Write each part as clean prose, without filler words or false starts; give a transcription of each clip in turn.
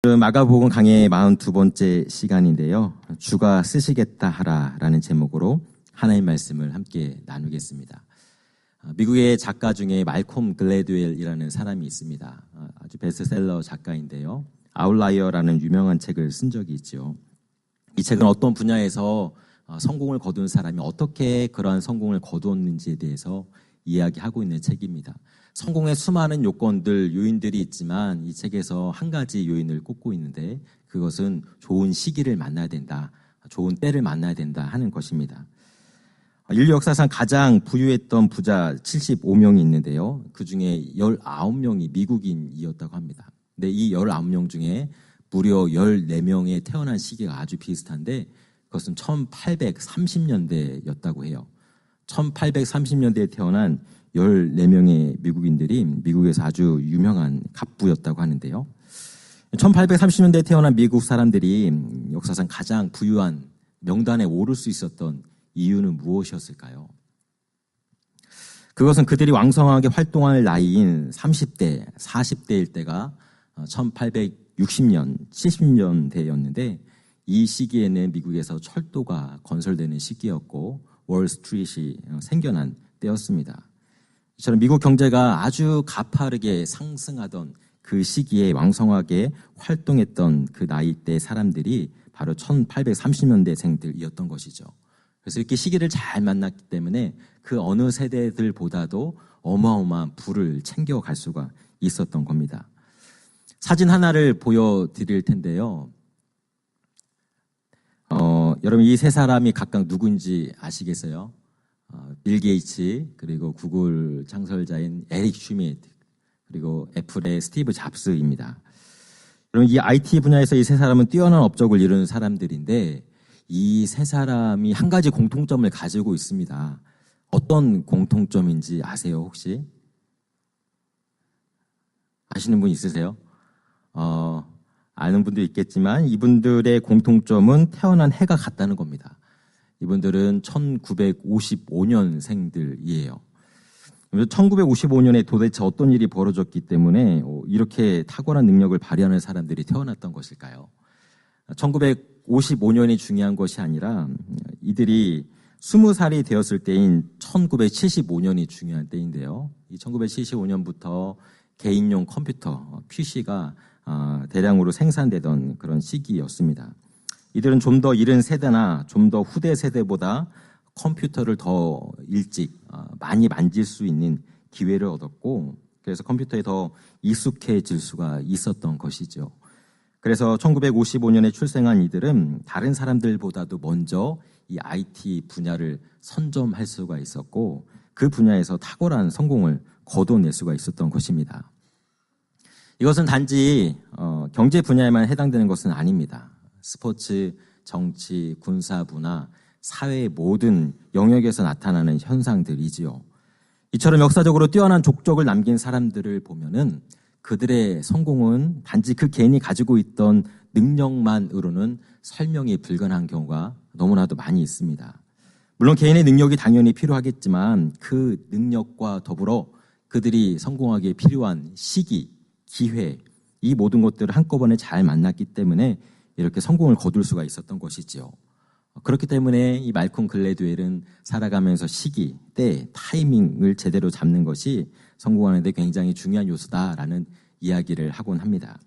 마가복음 강의 42번째 시간인데요. 주가 쓰시겠다 하라라는 제목으로 하나님 말씀을 함께 나누겠습니다. 미국의 작가 중에 말콤 글래드웰이라는 사람이 있습니다. 아주 베스트셀러 작가인데요. 아웃라이어라는 유명한 책을 쓴 적이 있죠. 이 책은 어떤 분야에서 성공을 거둔 사람이 어떻게 그러한 성공을 거두었는지에 대해서 이야기하고 있는 책입니다. 성공의 수많은 요건들, 요인들이 있지만 이 책에서 한 가지 요인을 꼽고 있는데 그것은 좋은 시기를 만나야 된다, 좋은 때를 만나야 된다 하는 것입니다. 인류 역사상 가장 부유했던 부자 75명이 있는데요. 그중에 19명이 미국인이었다고 합니다. 근데 이 19명 중에 무려 14명의 태어난 시기가 아주 비슷한데 그것은 1830년대였다고 해요. 1830년대에 태어난 14명의 미국인들이 미국에서 아주 유명한 갑부였다고 하는데요. 1830년대에 태어난 미국 사람들이 역사상 가장 부유한 명단에 오를 수 있었던 이유는 무엇이었을까요? 그것은 그들이 왕성하게 활동할 나이인 30대, 40대일 때가 1860년, 70년대였는데 이 시기에는 미국에서 철도가 건설되는 시기였고 월스트리트이 생겨난 때였습니다. 이처럼 미국 경제가 아주 가파르게 상승하던 그 시기에 왕성하게 활동했던 그 나이대 사람들이 바로 1830년대생들이었던 것이죠. 그래서 이렇게 시기를 잘 만났기 때문에 그 어느 세대들보다도 어마어마한 부를 챙겨갈 수가 있었던 겁니다. 사진 하나를 보여드릴 텐데요. 여러분 이 세 사람이 각각 누군지 아시겠어요? 빌 게이츠, 그리고 구글 창설자인 에릭 슈미트, 그리고 애플의 스티브 잡스입니다. 여러분 이 IT 분야에서 이 세 사람은 뛰어난 업적을 이루는 사람들인데 이 세 사람이 한 가지 공통점을 가지고 있습니다. 어떤 공통점인지 아세요 혹시? 아시는 분 있으세요? 아는 분도 있겠지만 이분들의 공통점은 태어난 해가 같다는 겁니다. 이분들은 1955년생들이에요. 1955년에 도대체 어떤 일이 벌어졌기 때문에 이렇게 탁월한 능력을 발휘하는 사람들이 태어났던 것일까요? 1955년이 중요한 것이 아니라 이들이 20살이 되었을 때인 1975년이 중요한 때인데요. 이 1975년부터 개인용 컴퓨터, PC가 대량으로 생산되던 그런 시기였습니다. 이들은 좀 더 이른 세대나 좀 더 후대 세대보다 컴퓨터를 더 일찍 많이 만질 수 있는 기회를 얻었고 그래서 컴퓨터에 더 익숙해질 수가 있었던 것이죠. 그래서 1955년에 출생한 이들은 다른 사람들보다도 먼저 이 IT 분야를 선점할 수가 있었고 그 분야에서 탁월한 성공을 거둬낼 수가 있었던 것입니다. 이것은 단지 경제 분야에만 해당되는 것은 아닙니다. 스포츠, 정치, 군사, 문화, 사회의 모든 영역에서 나타나는 현상들이지요. 이처럼 역사적으로 뛰어난 족적을 남긴 사람들을 보면은 그들의 성공은 단지 그 개인이 가지고 있던 능력만으로는 설명이 불가능한 경우가 너무나도 많이 있습니다. 물론 개인의 능력이 당연히 필요하겠지만 그 능력과 더불어 그들이 성공하기에 필요한 시기, 기회, 이 모든 것들을 한꺼번에 잘 만났기 때문에 이렇게 성공을 거둘 수가 있었던 것이지요. 그렇기 때문에 이 말콤 글래드웰은 살아가면서 시기, 때, 타이밍을 제대로 잡는 것이 성공하는 데 굉장히 중요한 요소다라는 이야기를 하곤 합니다.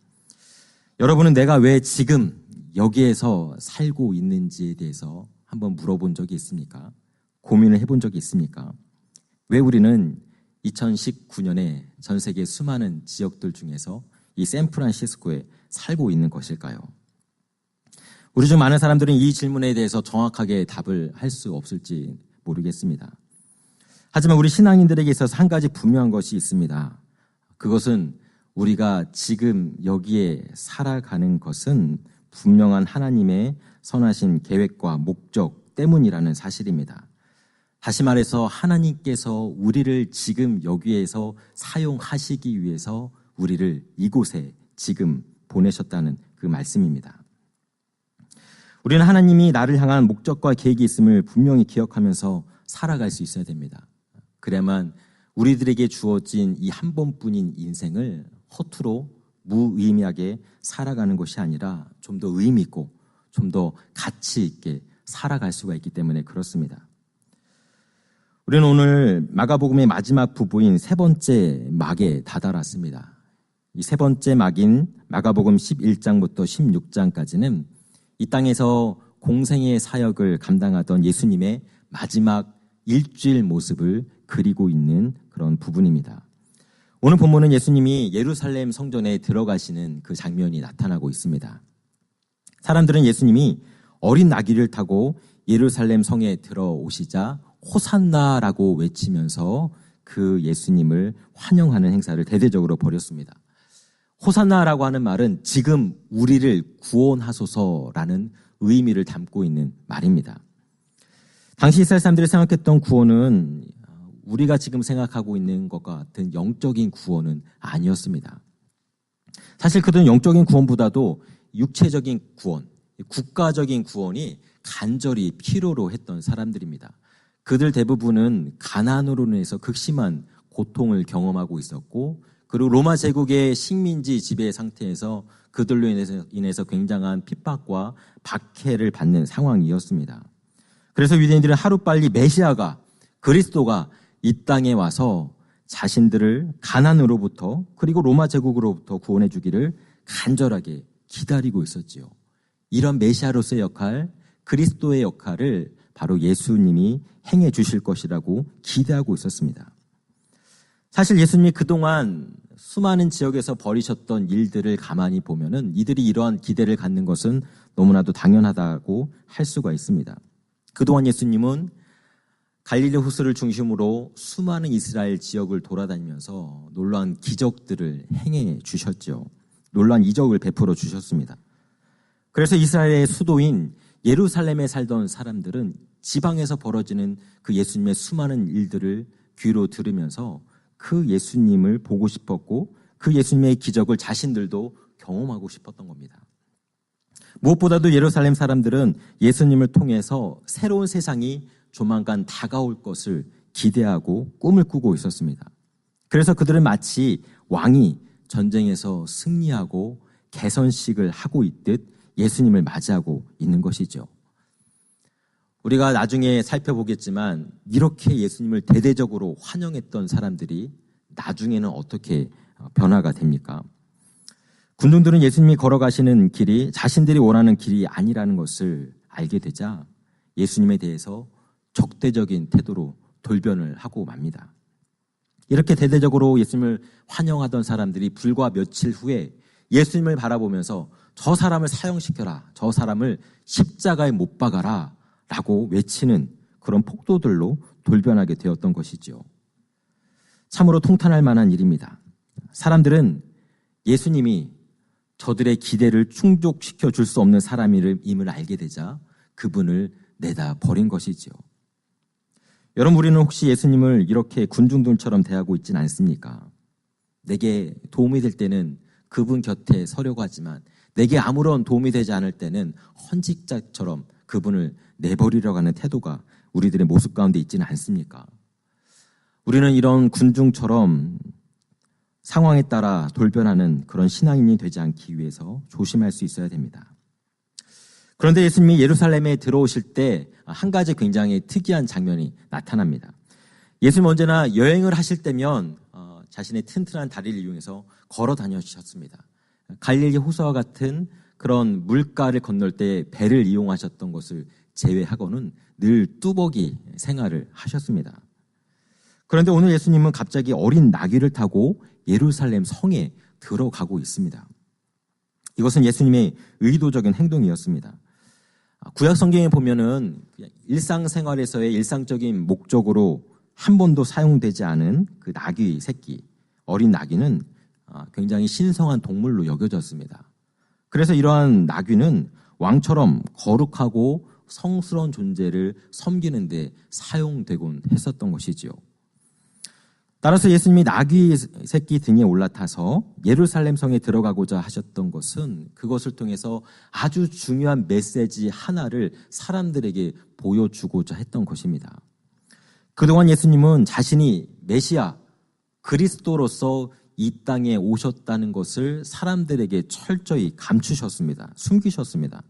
여러분은 내가 왜 지금 여기에서 살고 있는지에 대해서 한번 물어본 적이 있습니까? 고민을 해본 적이 있습니까? 왜 우리는 2019년에 전 세계 수많은 지역들 중에서 이 샌프란시스코에 살고 있는 것일까요? 우리 중 많은 사람들은 이 질문에 대해서 정확하게 답을 할 수 없을지 모르겠습니다. 하지만 우리 신앙인들에게 있어서 한 가지 분명한 것이 있습니다. 그것은 우리가 지금 여기에 살아가는 것은 분명한 하나님의 선하신 계획과 목적 때문이라는 사실입니다. 다시 말해서 하나님께서 우리를 지금 여기에서 사용하시기 위해서 우리를 이곳에 지금 보내셨다는 그 말씀입니다. 우리는 하나님이 나를 향한 목적과 계획이 있음을 분명히 기억하면서 살아갈 수 있어야 됩니다. 그래야만 우리들에게 주어진 이 한 번뿐인 인생을 허투루 무의미하게 살아가는 것이 아니라 좀 더 의미 있고 좀 더 가치 있게 살아갈 수가 있기 때문에 그렇습니다. 우리는 오늘 마가복음의 마지막 부부인 세 번째 막에 다다랐습니다. 이 세 번째 막인 마가복음 11장부터 16장까지는 이 땅에서 공생의 사역을 감당하던 예수님의 마지막 일주일 모습을 그리고 있는 그런 부분입니다. 오늘 본문은 예수님이 예루살렘 성전에 들어가시는 그 장면이 나타나고 있습니다. 사람들은 예수님이 어린 나귀를 타고 예루살렘 성에 들어오시자 호산나라고 외치면서 그 예수님을 환영하는 행사를 대대적으로 벌였습니다. 호산나라고 하는 말은 지금 우리를 구원하소서라는 의미를 담고 있는 말입니다. 당시 이스라엘 사람들이 생각했던 구원은 우리가 지금 생각하고 있는 것과 같은 영적인 구원은 아니었습니다. 사실 그들은 영적인 구원보다도 육체적인 구원, 국가적인 구원이 간절히 필요로 했던 사람들입니다. 그들 대부분은 가난으로 인해서 극심한 고통을 경험하고 있었고, 그리고 로마 제국의 식민지 지배 상태에서 그들로 인해서 굉장한 핍박과 박해를 받는 상황이었습니다. 그래서 유대인들은 하루빨리 메시아가, 그리스도가 이 땅에 와서 자신들을 가난으로부터 그리고 로마 제국으로부터 구원해 주기를 간절하게 기다리고 있었지요. 이런 메시아로서의 역할, 그리스도의 역할을 바로 예수님이 행해 주실 것이라고 기대하고 있었습니다. 사실 예수님이 그동안 수많은 지역에서 벌이셨던 일들을 가만히 보면은 이들이 이러한 기대를 갖는 것은 너무나도 당연하다고 할 수가 있습니다. 그동안 예수님은 갈릴리 호수를 중심으로 수많은 이스라엘 지역을 돌아다니면서 놀라운 기적들을 행해 주셨죠. 놀라운 이적을 베풀어 주셨습니다. 그래서 이스라엘의 수도인 예루살렘에 살던 사람들은 지방에서 벌어지는 그 예수님의 수많은 일들을 귀로 들으면서 그 예수님을 보고 싶었고 그 예수님의 기적을 자신들도 경험하고 싶었던 겁니다. 무엇보다도 예루살렘 사람들은 예수님을 통해서 새로운 세상이 조만간 다가올 것을 기대하고 꿈을 꾸고 있었습니다. 그래서 그들은 마치 왕이 전쟁에서 승리하고 개선식을 하고 있듯 예수님을 맞이하고 있는 것이죠. 우리가 나중에 살펴보겠지만 이렇게 예수님을 대대적으로 환영했던 사람들이 나중에는 어떻게 변화가 됩니까? 군중들은 예수님이 걸어가시는 길이 자신들이 원하는 길이 아니라는 것을 알게 되자 예수님에 대해서 적대적인 태도로 돌변을 하고 맙니다. 이렇게 대대적으로 예수님을 환영하던 사람들이 불과 며칠 후에 예수님을 바라보면서 저 사람을 사형시켜라, 저 사람을 십자가에 못 박아라 라고 외치는 그런 폭도들로 돌변하게 되었던 것이죠. 참으로 통탄할 만한 일입니다. 사람들은 예수님이 저들의 기대를 충족시켜 줄 수 없는 사람임을 알게 되자 그분을 내다 버린 것이지요. 여러분, 우리는 혹시 예수님을 이렇게 군중들처럼 대하고 있진 않습니까? 내게 도움이 될 때는 그분 곁에 서려고 하지만 내게 아무런 도움이 되지 않을 때는 헌직자처럼 그분을 내버리려고 하는 태도가 우리들의 모습 가운데 있지는 않습니까? 우리는 이런 군중처럼 상황에 따라 돌변하는 그런 신앙인이 되지 않기 위해서 조심할 수 있어야 됩니다. 그런데 예수님이 예루살렘에 들어오실 때 한 가지 굉장히 특이한 장면이 나타납니다. 예수님 언제나 여행을 하실 때면 자신의 튼튼한 다리를 이용해서 걸어 다니셨습니다. 갈릴리 호수와 같은 그런 물가를 건널 때 배를 이용하셨던 것을 제외하고는 늘 뚜벅이 생활을 하셨습니다. 그런데 오늘 예수님은 갑자기 어린 나귀를 타고 예루살렘 성에 들어가고 있습니다. 이것은 예수님의 의도적인 행동이었습니다. 구약 성경에 보면은 일상생활에서의 일상적인 목적으로 한 번도 사용되지 않은 그 나귀 새끼, 어린 나귀는 굉장히 신성한 동물로 여겨졌습니다. 그래서 이러한 나귀는 왕처럼 거룩하고 성스러운 존재를 섬기는 데 사용되곤 했었던 것이지요. 따라서 예수님이 나귀 새끼 등에 올라타서 예루살렘 성에 들어가고자 하셨던 것은 그것을 통해서 아주 중요한 메시지 하나를 사람들에게 보여주고자 했던 것입니다. 그동안 예수님은 자신이 메시아, 그리스도로서 이 땅에 오셨다는 것을 사람들에게 철저히 감추셨습니다. 숨기셨습니다.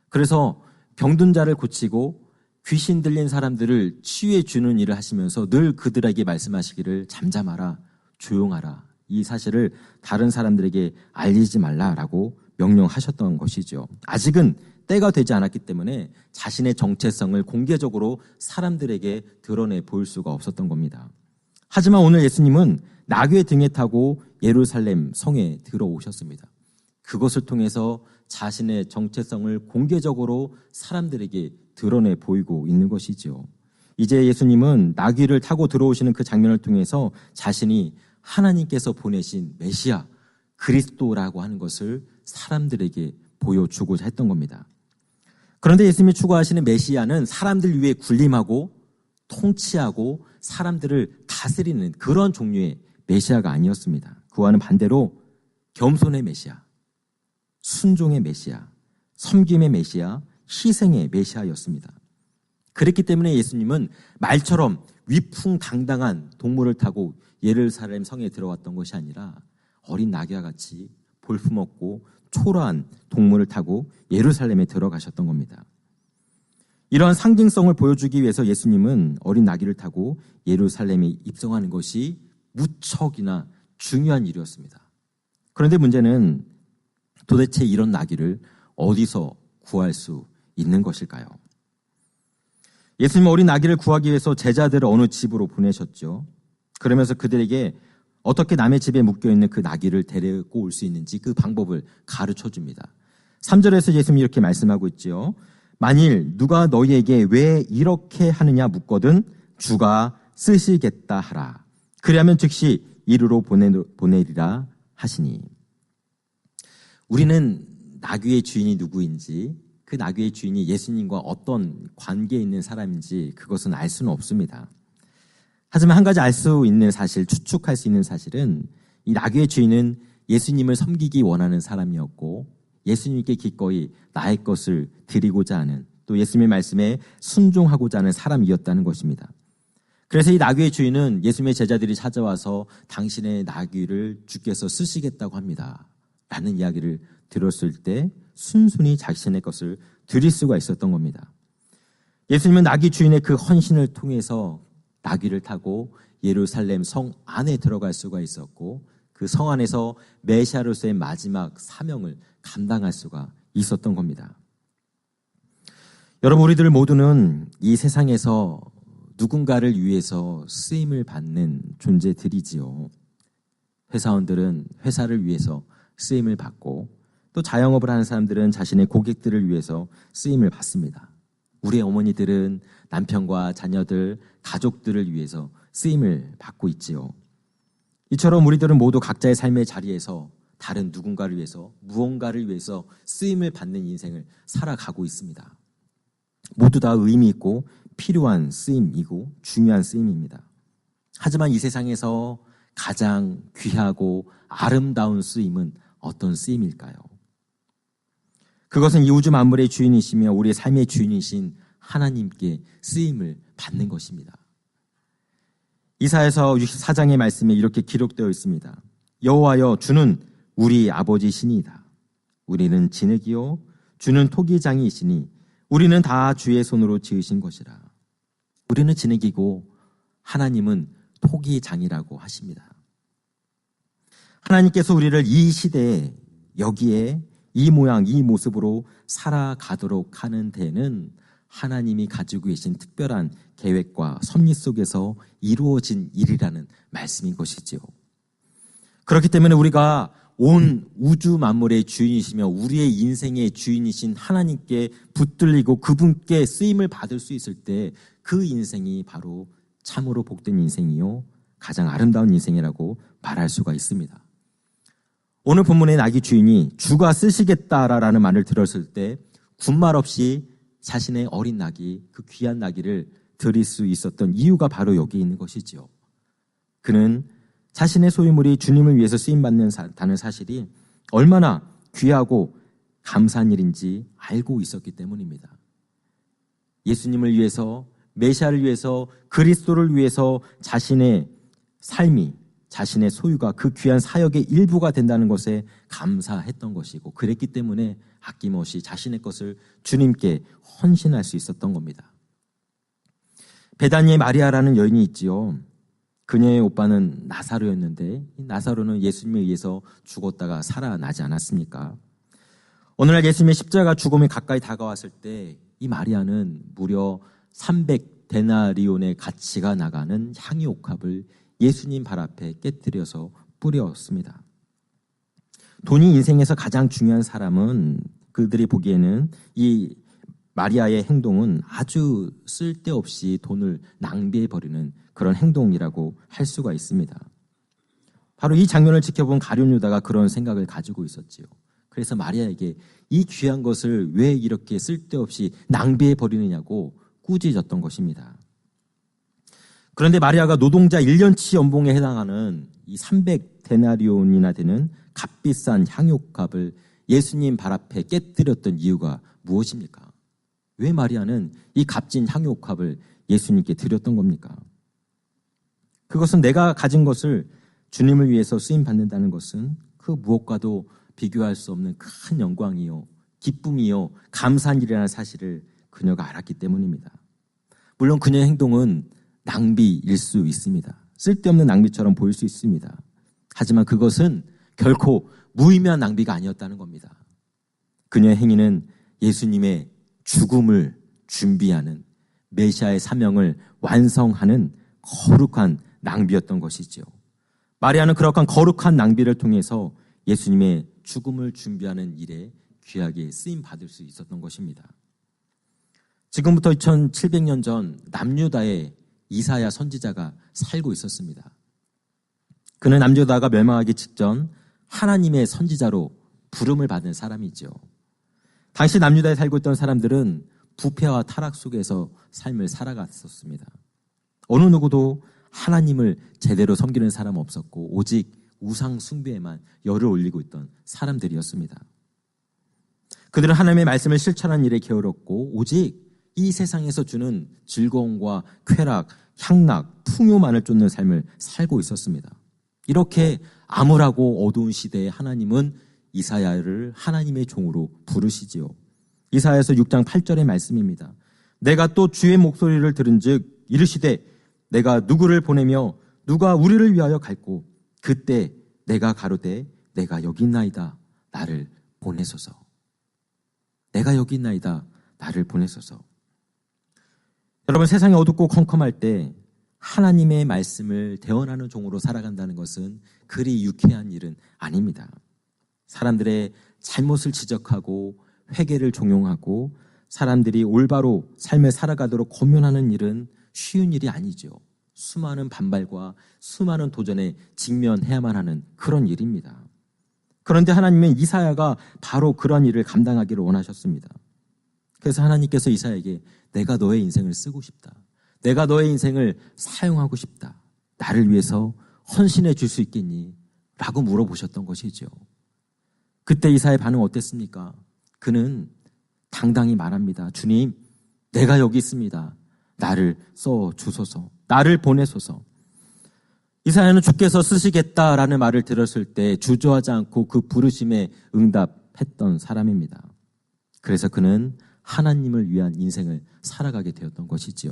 그래서 병든 자를 고치고 귀신 들린 사람들을 치유해 주는 일을 하시면서 늘 그들에게 말씀하시기를 잠잠하라, 조용하라. 이 사실을 다른 사람들에게 알리지 말라라고 명령하셨던 것이죠. 아직은 때가 되지 않았기 때문에 자신의 정체성을 공개적으로 사람들에게 드러내 보일 수가 없었던 겁니다. 하지만 오늘 예수님은 나귀의 등에 타고 예루살렘 성에 들어오셨습니다. 그것을 통해서 자신의 정체성을 공개적으로 사람들에게 드러내 보이고 있는 것이죠. 이제 예수님은 나귀를 타고 들어오시는 그 장면을 통해서 자신이 하나님께서 보내신 메시아, 그리스도라고 하는 것을 사람들에게 보여주고자 했던 겁니다. 그런데 예수님이 추구하시는 메시아는 사람들 위에 군림하고 통치하고 사람들을 다스리는 그런 종류의 메시아가 아니었습니다. 그와는 반대로 겸손의 메시아, 순종의 메시아, 섬김의 메시아, 희생의 메시아였습니다. 그랬기 때문에 예수님은 말처럼 위풍당당한 동물을 타고 예루살렘 성에 들어왔던 것이 아니라 어린 나귀와 같이 볼품없고 초라한 동물을 타고 예루살렘에 들어가셨던 겁니다. 이러한 상징성을 보여주기 위해서 예수님은 어린 나귀를 타고 예루살렘에 입성하는 것이 무척이나 중요한 일이었습니다. 그런데 문제는 도대체 이런 나귀를 어디서 구할 수 있는 것일까요? 예수님은 어린 나귀를 구하기 위해서 제자들을 어느 집으로 보내셨죠. 그러면서 그들에게 어떻게 남의 집에 묶여있는 그 나귀를 데리고 올 수 있는지 그 방법을 가르쳐 줍니다. 3절에서 예수님이 이렇게 말씀하고 있죠. 만일 누가 너희에게 왜 이렇게 하느냐 묻거든 주가 쓰시겠다 하라. 그리하면 즉시 이르러 보내리라 하시니. 우리는 나귀의 주인이 누구인지, 그 나귀의 주인이 예수님과 어떤 관계에 있는 사람인지 그것은 알 수는 없습니다. 하지만 한 가지 알 수 있는 사실, 추측할 수 있는 사실은 이 나귀의 주인은 예수님을 섬기기 원하는 사람이었고 예수님께 기꺼이 나의 것을 드리고자 하는, 또 예수님의 말씀에 순종하고자 하는 사람이었다는 것입니다. 그래서 이 나귀의 주인은 예수님의 제자들이 찾아와서 당신의 나귀를 주께서 쓰시겠다고 합니다 라는 이야기를 들었을 때 순순히 자신의 것을 드릴 수가 있었던 겁니다. 예수님은 나귀 주인의 그 헌신을 통해서 나귀를 타고 예루살렘 성 안에 들어갈 수가 있었고 그 성 안에서 메시아로서의 마지막 사명을 감당할 수가 있었던 겁니다. 여러분, 우리들 모두는 이 세상에서 누군가를 위해서 쓰임을 받는 존재들이지요. 회사원들은 회사를 위해서 쓰임을 받고 또 자영업을 하는 사람들은 자신의 고객들을 위해서 쓰임을 받습니다. 우리 어머니들은 남편과 자녀들, 가족들을 위해서 쓰임을 받고 있지요. 이처럼 우리들은 모두 각자의 삶의 자리에서 다른 누군가를 위해서, 무언가를 위해서 쓰임을 받는 인생을 살아가고 있습니다. 모두 다 의미 있고 필요한 쓰임이고 중요한 쓰임입니다. 하지만 이 세상에서 가장 귀하고 아름다운 쓰임은 어떤 쓰임일까요? 그것은 이 우주 만물의 주인이시며 우리의 삶의 주인이신 하나님께 쓰임을 받는 것입니다. 이사야서 64장의 말씀에 이렇게 기록되어 있습니다. 여호와여, 주는 우리 아버지시니이다. 우리는 진흙이요 주는 토기장이시니 우리는 다 주의 손으로 지으신 것이라. 우리는 진흙이고 하나님은 토기장이라고 하십니다. 하나님께서 우리를 이 시대에 여기에 이 모양 이 모습으로 살아가도록 하는 데는 하나님이 가지고 계신 특별한 계획과 섭리 속에서 이루어진 일이라는 말씀인 것이지요. 그렇기 때문에 우리가 온 우주 만물의 주인이시며 우리의 인생의 주인이신 하나님께 붙들리고 그분께 쓰임을 받을 수 있을 때 그 인생이 바로 참으로 복된 인생이요 가장 아름다운 인생이라고 말할 수가 있습니다. 오늘 본문의 나귀 주인이 주가 쓰시겠다라는 말을 들었을 때 군말 없이 자신의 어린 나귀, 그 귀한 나귀를 드릴 수 있었던 이유가 바로 여기 있는 것이지요. 그는 자신의 소유물이 주님을 위해서 쓰임받는다는 사실이 얼마나 귀하고 감사한 일인지 알고 있었기 때문입니다. 예수님을 위해서, 메시아를 위해서, 그리스도를 위해서 자신의 삶이, 자신의 소유가 그 귀한 사역의 일부가 된다는 것에 감사했던 것이고, 그랬기 때문에 아낌없이 자신의 것을 주님께 헌신할 수 있었던 겁니다. 베다니에 마리아라는 여인이 있지요. 그녀의 오빠는 나사로였는데 이 나사로는 예수님에 의해서 죽었다가 살아나지 않았습니까? 오늘날 예수님의 십자가 죽음이 가까이 다가왔을 때 이 마리아는 무려 300데나리온의 가치가 나가는 향유옥합을 예수님 발 앞에 깨뜨려서 뿌렸습니다. 돈이 인생에서 가장 중요한 사람은 그들이 보기에는 이 마리아의 행동은 아주 쓸데없이 돈을 낭비해버리는 그런 행동이라고 할 수가 있습니다. 바로 이 장면을 지켜본 가룟 유다가 그런 생각을 가지고 있었지요. 그래서 마리아에게 이 귀한 것을 왜 이렇게 쓸데없이 낭비해버리느냐고 꾸짖었던 것입니다. 그런데 마리아가 노동자 1년치 연봉에 해당하는 이 300데나리온이나 되는 값비싼 향유값을 예수님 발 앞에 깨뜨렸던 이유가 무엇입니까? 왜 마리아는 이 값진 향유값을 예수님께 드렸던 겁니까? 그것은 내가 가진 것을 주님을 위해서 쓰임받는다는 것은 그 무엇과도 비교할 수 없는 큰 영광이요, 기쁨이요, 감사한 일이라는 사실을 그녀가 알았기 때문입니다. 물론 그녀의 행동은 낭비일 수 있습니다. 쓸데없는 낭비처럼 보일 수 있습니다. 하지만 그것은 결코 무의미한 낭비가 아니었다는 겁니다. 그녀의 행위는 예수님의 죽음을 준비하는 메시아의 사명을 완성하는 거룩한 낭비였던 것이지요. 마리아는 그러한 거룩한 낭비를 통해서 예수님의 죽음을 준비하는 일에 귀하게 쓰임받을 수 있었던 것입니다. 지금부터 2700년 전 남유다에 이사야 선지자가 살고 있었습니다. 그는 남유다가 멸망하기 직전 하나님의 선지자로 부름을 받은 사람이죠. 당시 남유다에 살고 있던 사람들은 부패와 타락 속에서 삶을 살아갔었습니다. 어느 누구도 하나님을 제대로 섬기는 사람 없었고 오직 우상 숭배에만 열을 올리고 있던 사람들이었습니다. 그들은 하나님의 말씀을 실천하는 일에 게을렀고 오직 이 세상에서 주는 즐거움과 쾌락, 향락, 풍요만을 쫓는 삶을 살고 있었습니다. 이렇게 암울하고 어두운 시대에 하나님은 이사야를 하나님의 종으로 부르시지요. 이사야서 6장 8절의 말씀입니다. 내가 또 주의 목소리를 들은즉 이르시되 내가 누구를 보내며 누가 우리를 위하여 갈고 그때 내가 가로되 내가 여기 있나이다 나를 보내소서. 내가 여기 있나이다 나를 보내소서. 여러분, 세상이 어둡고 컴컴할 때 하나님의 말씀을 대언하는 종으로 살아간다는 것은 그리 유쾌한 일은 아닙니다. 사람들의 잘못을 지적하고 회개를 종용하고 사람들이 올바로 삶을 살아가도록 권면하는 일은 쉬운 일이 아니죠. 수많은 반발과 수많은 도전에 직면해야만 하는 그런 일입니다. 그런데 하나님은 이사야가 바로 그런 일을 감당하기를 원하셨습니다. 그래서 하나님께서 이사야에게 내가 너의 인생을 쓰고 싶다. 내가 너의 인생을 사용하고 싶다. 나를 위해서 헌신해 줄 수 있겠니? 라고 물어보셨던 것이죠. 그때 이사야의 반응 어땠습니까? 그는 당당히 말합니다. 주님, 내가 여기 있습니다. 나를 써 주소서. 나를 보내소서. 이사야는 주께서 쓰시겠다라는 말을 들었을 때 주저하지 않고 그 부르심에 응답했던 사람입니다. 그래서 그는 하나님을 위한 인생을 살아가게 되었던 것이지요.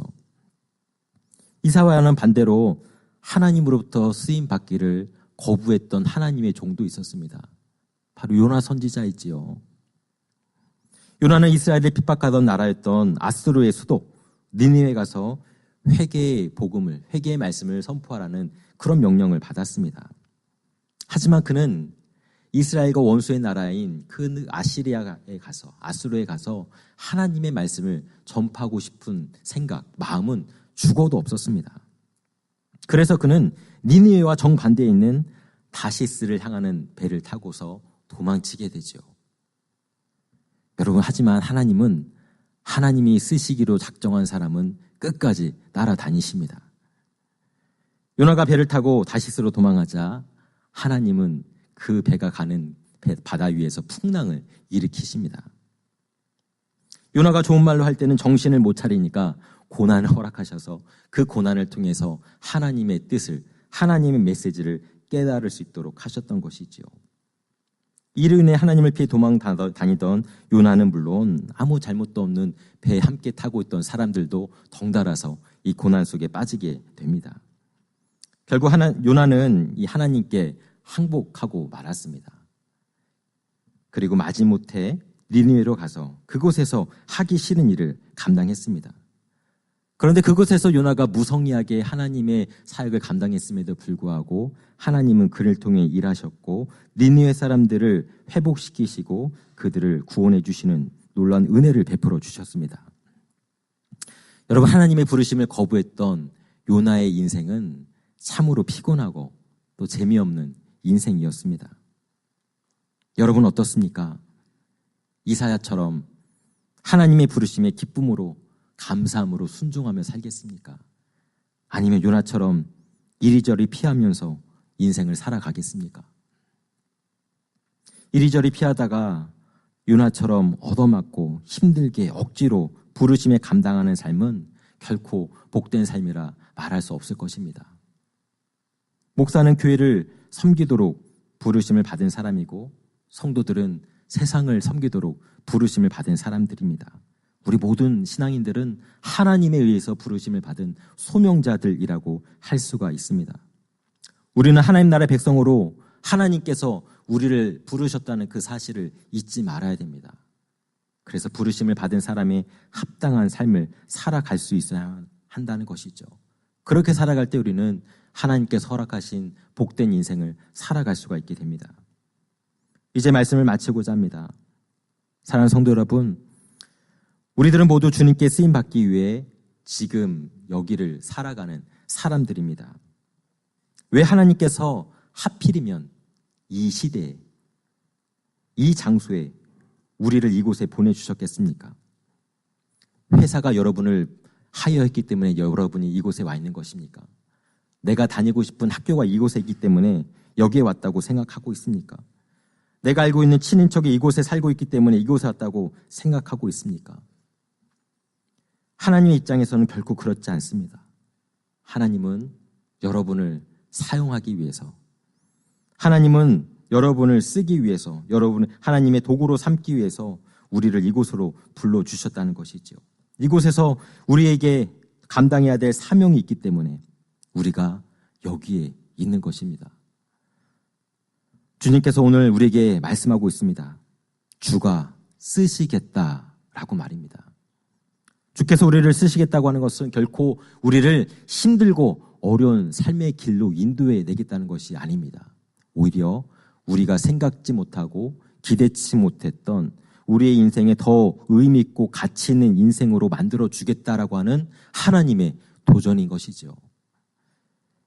이사야는 반대로 하나님으로부터 쓰임 받기를 거부했던 하나님의 종도 있었습니다. 바로 요나 선지자이지요. 요나는 이스라엘을 핍박하던 나라였던 아수르의 수도 니느웨에 가서 회개의 복음을, 회개의 말씀을 선포하라는 그런 명령을 받았습니다. 하지만 그는 이스라엘과 원수의 나라인 그 아수르에 가서 하나님의 말씀을 전파하고 싶은 생각, 마음은 죽어도 없었습니다. 그래서 그는 니느웨와 정반대에 있는 다시스를 향하는 배를 타고서 도망치게 되죠. 여러분, 하지만 하나님은 하나님이 쓰시기로 작정한 사람은 끝까지 날아다니십니다. 요나가 배를 타고 다시스로 도망하자 하나님은 그 배가 가는 바다 위에서 풍랑을 일으키십니다. 요나가 좋은 말로 할 때는 정신을 못 차리니까 고난을 허락하셔서 그 고난을 통해서 하나님의 뜻을 하나님의 메시지를 깨달을 수 있도록 하셨던 것이지요. 이로 인해 하나님을 피해 도망 다니던 요나는 물론 아무 잘못도 없는 배에 함께 타고 있던 사람들도 덩달아서 이 고난 속에 빠지게 됩니다. 결국 요나는 이 하나님께 항복하고 말았습니다. 그리고 마지못해 니느웨로 가서 그곳에서 하기 싫은 일을 감당했습니다. 그런데 그곳에서 요나가 무성의하게 하나님의 사역을 감당했음에도 불구하고 하나님은 그를 통해 일하셨고 니느웨 사람들을 회복시키시고 그들을 구원해 주시는 놀라운 은혜를 베풀어 주셨습니다. 여러분, 하나님의 부르심을 거부했던 요나의 인생은 참으로 피곤하고 또 재미없는 인생이었습니다. 여러분 어떻습니까? 이사야처럼 하나님의 부르심에 기쁨으로 감사함으로 순종하며 살겠습니까? 아니면 요나처럼 이리저리 피하면서 인생을 살아가겠습니까? 이리저리 피하다가 요나처럼 얻어맞고 힘들게 억지로 부르심에 감당하는 삶은 결코 복된 삶이라 말할 수 없을 것입니다. 목사는 교회를 섬기도록 부르심을 받은 사람이고 성도들은 세상을 섬기도록 부르심을 받은 사람들입니다. 우리 모든 신앙인들은 하나님에 의해서 부르심을 받은 소명자들이라고 할 수가 있습니다. 우리는 하나님 나라의 백성으로 하나님께서 우리를 부르셨다는 그 사실을 잊지 말아야 됩니다. 그래서 부르심을 받은 사람의 합당한 삶을 살아갈 수 있어야 한다는 것이죠. 그렇게 살아갈 때 우리는 하나님께서 허락하신 복된 인생을 살아갈 수가 있게 됩니다. 이제 말씀을 마치고자 합니다. 사랑하는 성도 여러분, 우리들은 모두 주님께 쓰임받기 위해 지금 여기를 살아가는 사람들입니다. 왜 하나님께서 하필이면 이 시대에, 이 장소에 우리를 이곳에 보내주셨겠습니까? 회사가 여러분을 하여했기 때문에 여러분이 이곳에 와 있는 것입니까? 내가 다니고 싶은 학교가 이곳에 있기 때문에 여기에 왔다고 생각하고 있습니까? 내가 알고 있는 친인척이 이곳에 살고 있기 때문에 이곳에 왔다고 생각하고 있습니까? 하나님의 입장에서는 결코 그렇지 않습니다. 하나님은 여러분을 사용하기 위해서, 하나님은 여러분을 쓰기 위해서, 여러분을 하나님의 도구로 삼기 위해서 우리를 이곳으로 불러주셨다는 것이죠. 이곳에서 우리에게 감당해야 될 사명이 있기 때문에 우리가 여기에 있는 것입니다. 주님께서 오늘 우리에게 말씀하고 있습니다. 주가 쓰시겠다라고 말입니다. 주께서 우리를 쓰시겠다고 하는 것은 결코 우리를 힘들고 어려운 삶의 길로 인도해 내겠다는 것이 아닙니다. 오히려 우리가 생각지 못하고 기대치 못했던 우리의 인생에 더 의미 있고 가치 있는 인생으로 만들어 주겠다라고 하는 하나님의 도전인 것이죠.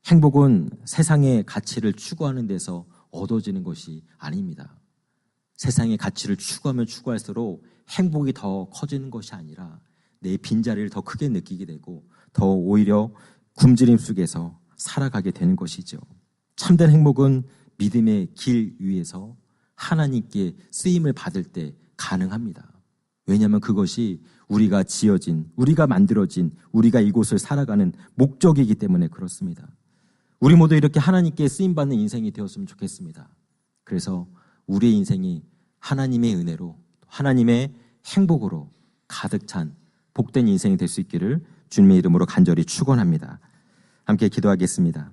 행복은 세상의 가치를 추구하는 데서 얻어지는 것이 아닙니다. 세상의 가치를 추구하면 추구할수록 행복이 더 커지는 것이 아니라 내 빈자리를 더 크게 느끼게 되고 더 오히려 굶주림 속에서 살아가게 되는 것이죠. 참된 행복은 믿음의 길 위에서 하나님께 쓰임을 받을 때 가능합니다. 왜냐하면 그것이 우리가 지어진, 우리가 만들어진, 우리가 이곳을 살아가는 목적이기 때문에 그렇습니다. 우리 모두 이렇게 하나님께 쓰임받는 인생이 되었으면 좋겠습니다. 그래서 우리의 인생이 하나님의 은혜로, 하나님의 행복으로 가득 찬 복된 인생이 될 수 있기를 주님의 이름으로 간절히 축원합니다. 함께 기도하겠습니다.